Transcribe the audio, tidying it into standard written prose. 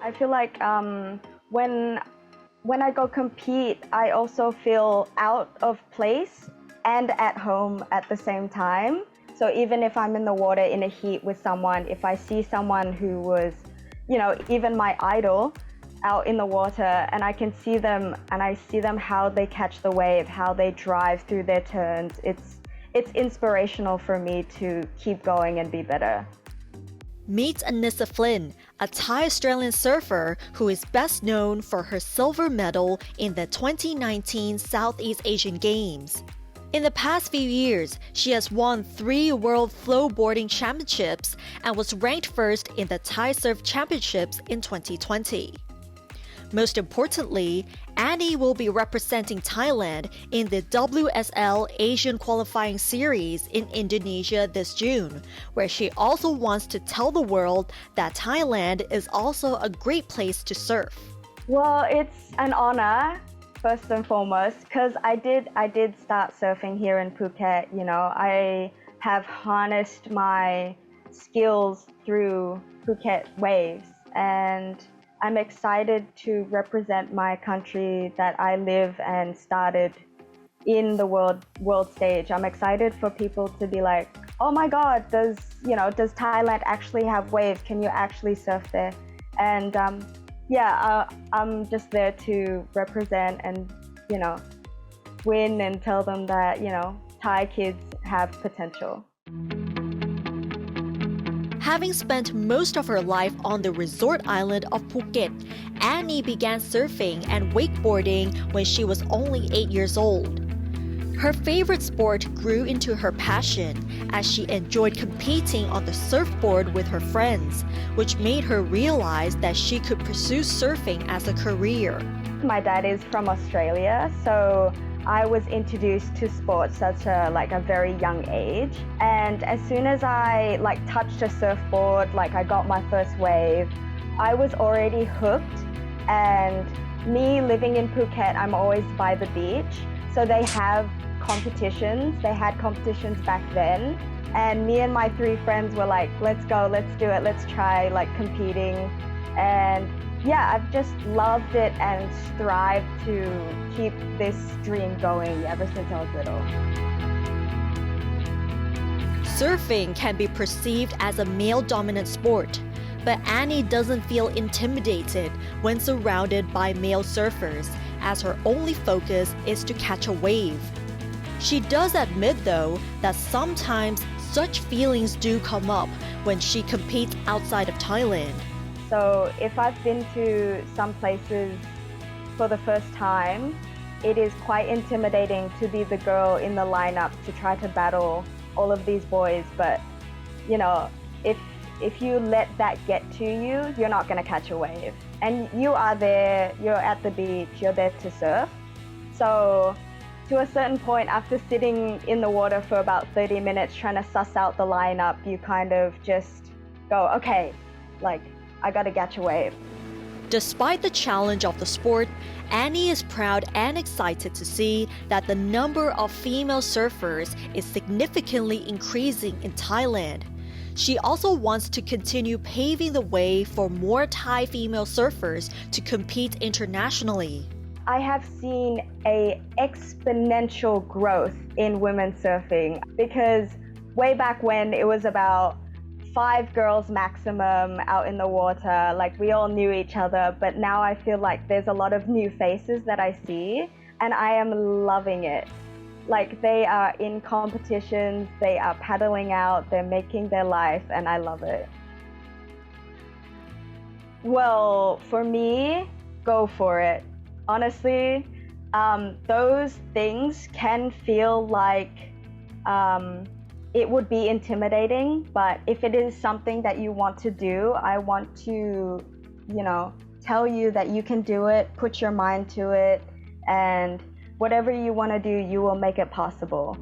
I feel like when I go compete, I also feel out of place and at home at the same time. So even if I'm in the water in a heat with someone, if I see someone who was, even my idol out in the water, and I can see them and I see them how they catch the wave, how they drive through their turns, it's inspirational for me to keep going and be better. Meet Annissa Flynn, a Thai-Australian surfer who is best known for her silver medal in the 2019 Southeast Asian Games. In the past few years, she has won 3 World Flowboarding Championships and was ranked first in the Thai Surf Championships in 2020. Most importantly, Annie will be representing Thailand in the WSL Asian Qualifying Series in Indonesia this June, where she also wants to tell the world that Thailand is also a great place to surf. Well, it's an honor, first and foremost, because I did start surfing here in Phuket. I have harnessed my skills through Phuket waves, and I'm excited to represent my country that I live and started in the world stage. I'm excited for people to be like, oh my God, does Thailand actually have waves? Can you actually surf there? And I'm just there to represent and, win and tell them that, Thai kids have potential. Having spent most of her life on the resort island of Phuket, Annie began surfing and wakeboarding when she was only 8 years old. Her favorite sport grew into her passion as she enjoyed competing on the surfboard with her friends, which made her realize that she could pursue surfing as a career. My dad is from Australia, so I was introduced to sports at a very young age, and as soon as I touched a surfboard, I got my first wave, I was already hooked. And me living in Phuket, I'm always by the beach, so they have competitions. They had competitions back then, and me and my 3 friends were like, let's go, let's do it, let's try competing. And yeah, I've just loved it and strived to keep this dream going ever since I was little. Surfing can be perceived as a male-dominant sport, but Annie doesn't feel intimidated when surrounded by male surfers, as her only focus is to catch a wave. She does admit, though, that sometimes such feelings do come up when she competes outside of Thailand. So if I've been to some places for the first time, it is quite intimidating to be the girl in the lineup to try to battle all of these boys. But, if you let that get to you, you're not going to catch a wave. And you are there, you're at the beach, you're there to surf. So to a certain point, after sitting in the water for about 30 minutes trying to suss out the lineup, you kind of just go, okay, I gotta catch a wave. Despite the challenge of the sport, Annie is proud and excited to see that the number of female surfers is significantly increasing in Thailand. She also wants to continue paving the way for more Thai female surfers to compete internationally. I have seen an exponential growth in women surfing, because way back when it was about 5 girls maximum out in the water, we all knew each other, but now I feel like there's a lot of new faces that I see, and I am loving it. They are in competitions, they are paddling out, they're making their life, and I love it. Well, for me, go for it. Honestly, those things can feel like it would be intimidating, but if it is something that you want to do, I want to, tell you that you can do it, put your mind to it, and whatever you want to do, you will make it possible.